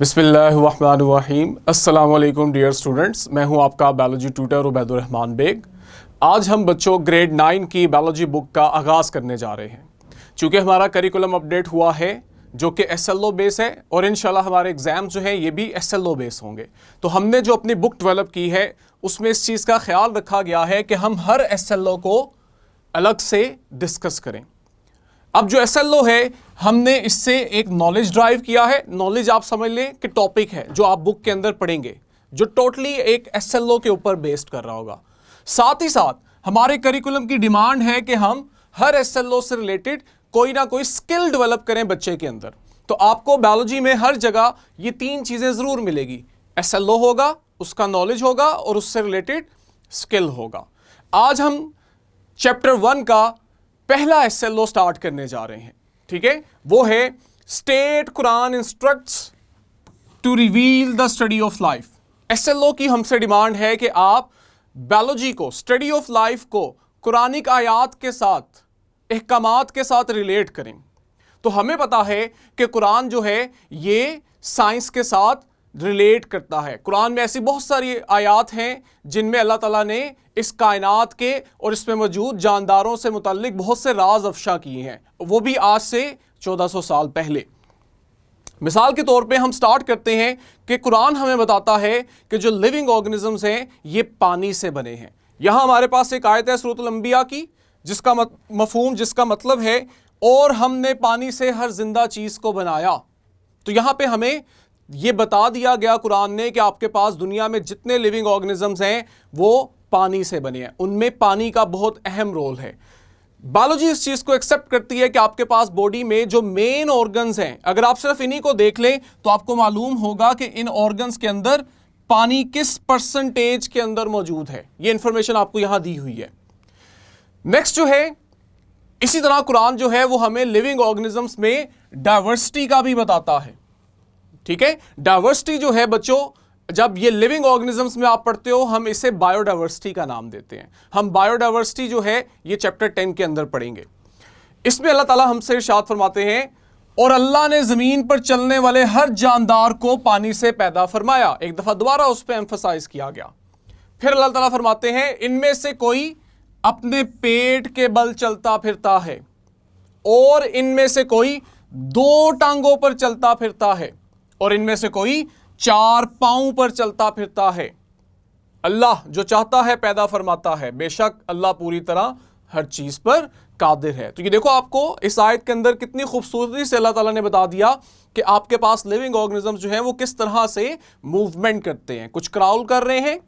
बिस्मिल्लाहिर्रहमानिर्रहीम। अस्सलाम वालेकुम डियर स्टूडेंट्स, मैं हूं आपका बायोलॉजी ट्यूटर उबैदुर रहमान बेग। आज हम बच्चों ग्रेड 9 की बायोलॉजी बुक का आगाज़ करने जा रहे हैं। चूँकि हमारा करिकुलम अपडेट हुआ है जो कि SLO बेस है और इंशाल्लाह हमारे एग्ज़ाम जो हैं ये भी SLO बेस होंगे, तो हमने जो अपनी बुक डेवलप की है उसमें इस चीज़ का ख्याल रखा गया है कि हम हर SLO को अलग से डिस्कस करें। अब जो SLO है हमने इससे एक नॉलेज ड्राइव किया है। नॉलेज आप समझ लें कि टॉपिक है जो आप बुक के अंदर पढ़ेंगे, जो टोटली एक SLO के ऊपर बेस्ड कर रहा होगा। साथ ही साथ हमारे करिकुलम की डिमांड है कि हम हर SLO से रिलेटेड कोई ना कोई स्किल डेवलप करें बच्चे के अंदर। तो आपको बायोलॉजी में हर जगह ये तीन चीज़ें ज़रूर मिलेगी, SLO होगा, उसका नॉलेज होगा और उससे रिलेटेड स्किल होगा। आज हम चैप्टर 1 का पहला SLO स्टार्ट करने जा रहे हैं, ठीक है। वो है state Quran instructs to reveal the study of life. SLO की हमसे डिमांड है कि आप बायोलॉजी को, स्टडी ऑफ लाइफ को कुरानिक आयात के साथ, अहकामात के साथ रिलेट करें। तो हमें पता है कि कुरान जो है ये साइंस के साथ रिलेट करता है। कुरान में ऐसी बहुत सारी आयात हैं जिनमें अल्लाह ताला ने इस कायनात के और इसमें मौजूद जानदारों से मुताल्लिक बहुत से राज अफशा किए हैं, वो भी आज से 1400 साल पहले। मिसाल के तौर पे हम स्टार्ट करते हैं कि कुरान हमें बताता है कि जो लिविंग ऑर्गेनिजम्स हैं ये पानी से बने हैं। यहाँ हमारे पास एक आयत है सूरह अल-अंबिया की जिसका मफहूम, जिसका मतलब है और हमने पानी से हर जिंदा चीज़ को बनाया। तो यहाँ पे हमें ये बता दिया गया कुरान ने कि आपके पास दुनिया में जितने लिविंग ऑर्गेनिजम्स हैं वो पानी से बने हैं, उनमें पानी का बहुत अहम रोल है। बायोलॉजी इस चीज़ को एक्सेप्ट करती है कि आपके पास बॉडी में जो मेन ऑर्गन्स हैं, अगर आप सिर्फ इन्हीं को देख लें तो आपको मालूम होगा कि इन ऑर्गन्स के अंदर पानी किस परसेंटेज के अंदर मौजूद है। ये इंफॉर्मेशन आपको यहां दी हुई है। नेक्स्ट जो है, इसी तरह कुरान जो है वो हमें लिविंग ऑर्गेनिजम्स में डाइवर्सिटी का भी बताता है, ठीक है। डाइवर्सिटी जो है बच्चों, जब ये लिविंग ऑर्गेनिजम्स में आप पढ़ते हो हम इसे बायोडाइवर्सिटी का नाम देते हैं। हम बायोडाइवर्सिटी जो है ये चैप्टर 10 के अंदर पढ़ेंगे। इसमें अल्लाह ताला हमसे इरशाद फरमाते हैं, और अल्लाह ने ज़मीन पर चलने वाले हर जानदार को पानी से पैदा फरमाया। एक दफ़ा दोबारा उस पर एम्फसाइज किया गया। फिर अल्लाह ताला फरमाते हैं, इनमें से कोई अपने पेट के बल चलता फिरता है और इनमें से कोई 2 टांगों पर चलता फिरता है और इनमें से कोई 4 पांव पर चलता फिरता है। अल्लाह जो चाहता है पैदा फरमाता है, बेशक अल्लाह पूरी तरह हर चीज पर कादिर है। तो ये देखो, आपको इस आयत के अंदर कितनी खूबसूरती से अल्लाह ताला ने बता दिया कि आपके पास लिविंग ऑर्गेनिजम्स जो हैं वो किस तरह से मूवमेंट करते हैं। कुछ क्राउल कर रहे हैं,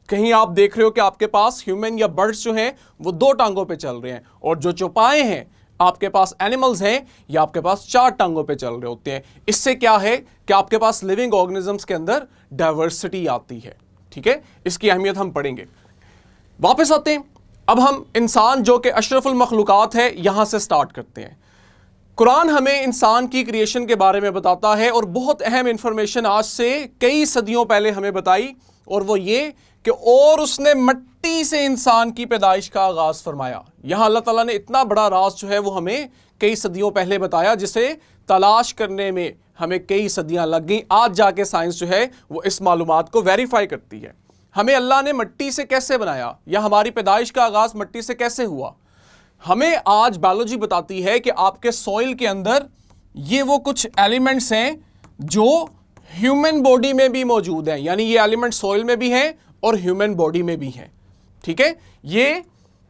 कहीं आप देख रहे हो कि आपके पास ह्यूमन या बर्ड्स जो हैं वो 2 टांगों पे चल रहे हैं, और जो चौपाए हैं आपके पास एनिमल्स हैं या आपके पास 4 टांगों पे चल रहे होते हैं। इससे क्या है कि आपके पास लिविंग ऑर्गेनिजम्स के अंदर डाइवर्सिटी आती है, ठीक है। इसकी अहमियत हम पढ़ेंगे। वापस आते हैं, अब हम इंसान जो कि अशरफुल मखलूकात है यहां से स्टार्ट करते हैं। कुरान हमें इंसान की क्रिएशन के बारे में बताता है और बहुत अहम इंफॉर्मेशन आज से कई सदियों पहले हमें बताई, और वो ये कि और उसने मिट्टी से इंसान की पैदाइश का आगाज फरमाया। यहां अल्लाह ताला ने इतना बड़ा राज जो है वो हमें कई सदियों पहले बताया, जिसे तलाश करने में हमें कई सदियां लग गई। आज जाके साइंस जो है वो इस मालूमात को वेरीफाई करती है। हमें अल्लाह ने मिट्टी से कैसे बनाया या हमारी पैदाइश का आगाज मिट्टी से कैसे हुआ, हमें आज बायोलॉजी बताती है कि आपके सॉइल के अंदर ये वो कुछ एलिमेंट्स हैं जो ह्यूमन बॉडी में भी मौजूद हैं। यानी ये एलिमेंट सॉइल में भी हैं और ह्यूमन बॉडी में भी हैं, ठीक है। ये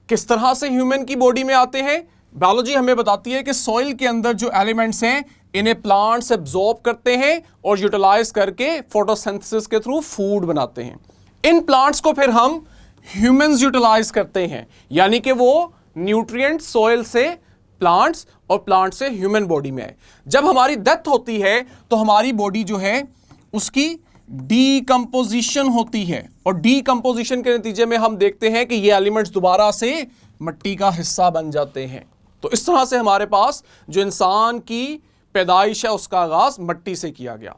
किस तरह से ह्यूमन की बॉडी में आते हैं, बायोलॉजी हमें बताती है कि सॉइल के अंदर जो एलिमेंट्स हैं इन्हें प्लांट्स एब्जॉर्ब करते हैं और यूटिलाइज करके फोटोसिंथेसिस के थ्रू फूड बनाते हैं। इन प्लांट्स को फिर हम ह्यूमंस यूटिलाइज करते हैं, यानी कि वो न्यूट्रिएंट सॉइल से प्लांट्स और प्लांट से ह्यूमन बॉडी में है। जब हमारी डेथ होती है तो हमारी बॉडी जो है उसकी डीकंपोजिशन होती है, और डीकंपोजिशन के नतीजे में हम देखते हैं कि ये एलिमेंट्स दोबारा से मिट्टी का हिस्सा बन जाते हैं। तो इस तरह से हमारे पास जो इंसान की पैदाइश है उसका आगाज मिट्टी से किया गया।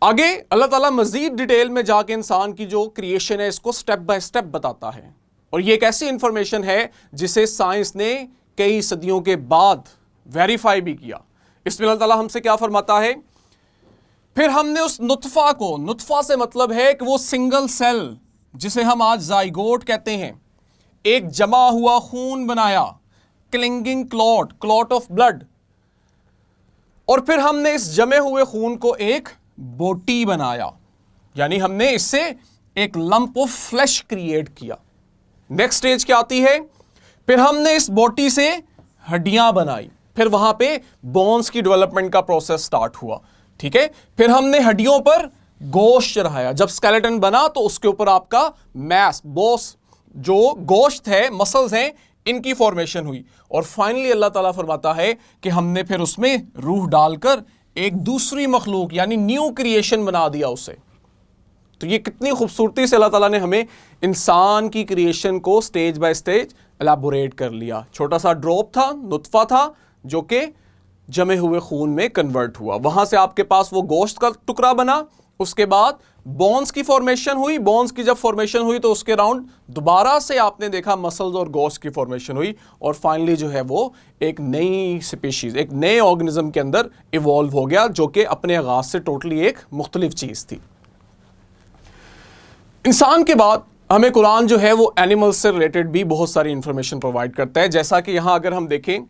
आगे अल्लाह ताला मजीद डिटेल में जाके इंसान की जो क्रिएशन है इसको स्टेप बाय स्टेप बताता है, और ये एक ऐसी इंफॉर्मेशन है जिसे साइंस ने कई सदियों के बाद वेरीफाई भी किया। इसमें अल्लाह ताला हमसे क्या फरमाता है, फिर हमने उस नुत्फा को, नुत्फा से मतलब है कि वो सिंगल सेल जिसे हम आज जाइगोट कहते हैं, एक जमा हुआ खून बनाया, clinging clot, clot of blood. और फिर हमने इस जमे हुए खून को एक बोटी बनाया, यानी हमने इससे एक लंप ऑफ फ्लैश क्रिएट किया। नेक्स्ट स्टेज क्या आती है? फिर हमने इस बोटी से हड्डियां बनाई, फिर वहां पे बोन्स की डेवलपमेंट का प्रोसेस स्टार्ट हुआ। ठीक है, फिर हमने हड्डियों पर गोश्त चढ़ाया, जब स्केलेटन बना तो उसके ऊपर आपका मैस, बोस, जो गोश्त है, मसल्स हैं, इनकी फॉर्मेशन हुई। और फाइनली अल्लाह ताला फरमाता है कि हमने फिर उसमें रूह डालकर एक दूसरी मखलूक यानी न्यू क्रिएशन बना दिया उसे। तो ये कितनी खूबसूरती से अल्लाह ताला ने हमें इंसान की क्रिएशन को स्टेज बाय स्टेज एलैबोरेट कर लिया। छोटा सा ड्रॉप था, नुत्फा था, जो कि जमे हुए खून में कन्वर्ट हुआ। वहां से आपके पास वो गोश्त का टुकड़ा बना, उसके बाद बोन्स की फॉर्मेशन हुई। बोन्स की जब फॉर्मेशन हुई तो उसके राउंड दोबारा से आपने देखा मसल्स और गोश्त की फॉर्मेशन हुई, और फाइनली जो है वो एक नई स्पीशीज, एक नए ऑर्गेनिज्म के अंदर इवॉल्व हो गया, जो कि अपने आगाज से टोटली एक मुख्तलिफ चीज थी। इंसान के बाद हमें कुरान जो है वो एनिमल्स से रिलेटेड भी बहुत सारी इंफॉर्मेशन प्रोवाइड करता है। जैसा कि यहां अगर हम देखें,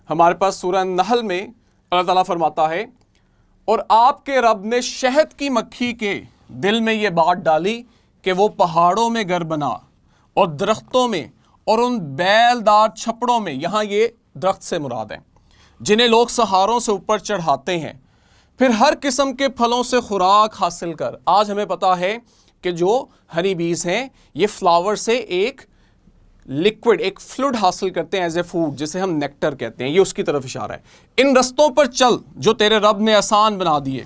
हमारे पास सूरह नहल में अल्लाह ताला फरमाता है, और आपके रब ने शहद की मक्खी के दिल में ये बात डाली कि वो पहाड़ों में घर बना और दरख्तों में और उन बैलदार छपड़ों में, यहां ये दरख्त से मुराद है, जिन्हें लोग सहारों से ऊपर चढ़ाते हैं, फिर हर किस्म के फलों से खुराक हासिल कर। आज हमें पता है कि जो हनी बीज हैं ये फ्लावर से एक लिक्विड, एक फ्लूइड हासिल करते हैं एज ए फूड, जिसे हम नेक्टर कहते हैं। ये उसकी तरफ इशारा है। इन रस्तों पर चल जो तेरे रब ने आसान बना दिए।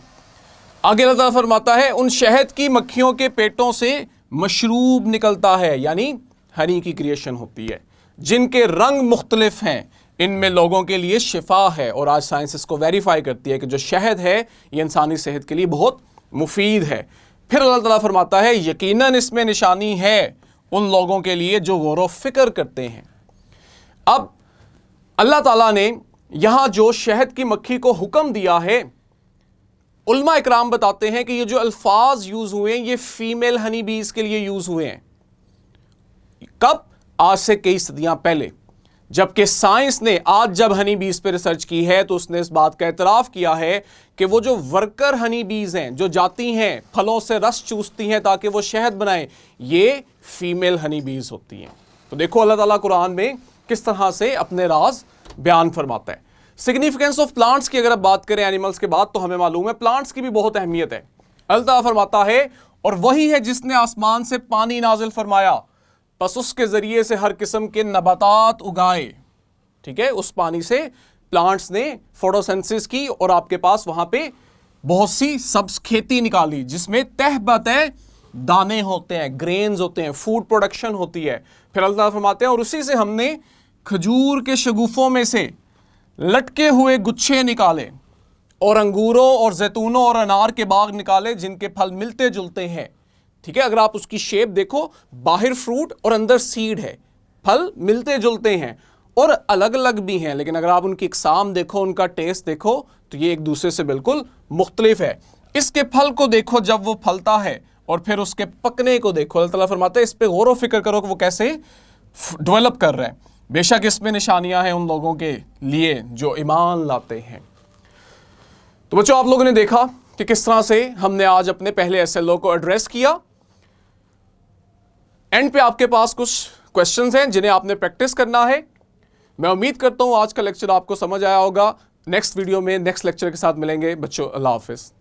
आगे अल्लाह ताला फरमाता है, उन शहद की मक्खियों के पेटों से मशरूब निकलता है, यानी हनी की क्रिएशन होती है, जिनके रंग मुख्तलिफ हैं, इनमें लोगों के लिए शिफा है। और आज साइंस इसको वेरीफाई करती है कि जो शहद है ये इंसानी सेहत के लिए बहुत मुफीद है। फिर अल्लाह ताला फरमाता है, यकीनन इसमें निशानी है उन लोगों के लिए जो गौर फिक्र करते हैं। अब अल्लाह ताला ने यहां जो शहद की मक्खी को हुक्म दिया है, उलमा इकराम बताते हैं कि ये जो अल्फाज यूज हुए हैं ये फीमेल हनी बीज के लिए यूज हुए हैं। कब? आज से कई सदियां पहले, जबकि साइंस ने आज जब हनी बीज पे रिसर्च की है तो उसने इस बात का एतराफ किया है कि वो जो वर्कर हनी बीज हैं, जो जाती हैं फलों से रस चूसती हैं ताकि वो शहद बनाएं, ये फीमेल हनी बीज होती हैं। तो देखो अल्लाह ताला कुरान में किस तरह से अपने राज बयान फरमाता है। सिग्निफिकेंस ऑफ प्लांट्स की अगर आप बात करें एनिमल्स के बाद, तो हमें मालूम है प्लांट्स की भी बहुत अहमियत है। अल्लाह ताला फरमाता है, और वही है जिसने आसमान से पानी नाजिल फरमाया, बस उसके जरिए से हर किस्म के नबातात उगाए। ठीक है, उस पानी से प्लांट्स ने फोटोसिंथेसिस की और आपके पास वहां पे बहुत सी सब्ज खेती निकाली, जिसमें तह बतह दाने होते हैं, ग्रेन्स होते हैं, फूड प्रोडक्शन होती है। फिर अल्लाह फरमाते हैं, और उसी से हमने खजूर के शगुफों में से लटके हुए गुच्छे निकाले, और अंगूरों और जैतूनों और अनार के बाग निकाले, जिनके फल मिलते जुलते हैं। ठीक है, अगर आप उसकी शेप देखो, बाहर फ्रूट और अंदर सीड है, फल मिलते जुलते हैं और अलग अलग भी हैं, लेकिन अगर आप उनकी इकसाम देखो, उनका टेस्ट देखो, तो ये एक दूसरे से बिल्कुल मुख्तलिफ है। इसके फल को देखो जब वो फलता है, और फिर उसके पकने को देखो। अल्लाह ताला फरमाता है, इस पे गौर व फिक्र करो कि वो कैसे डेवलप कर रहे हैं। बेशक इसमें निशानियां हैं उन लोगों के लिए जो ईमान लाते हैं। तो बच्चों, आप लोगों ने देखा कि किस तरह से हमने आज अपने पहले एसएलओ को एड्रेस किया। एंड पे आपके पास कुछ क्वेश्चंस हैं जिन्हें आपने प्रैक्टिस करना है। मैं उम्मीद करता हूं आज का लेक्चर आपको समझ आया होगा। नेक्स्ट वीडियो में नेक्स्ट लेक्चर के साथ मिलेंगे बच्चों। अल्लाह हाफिज़।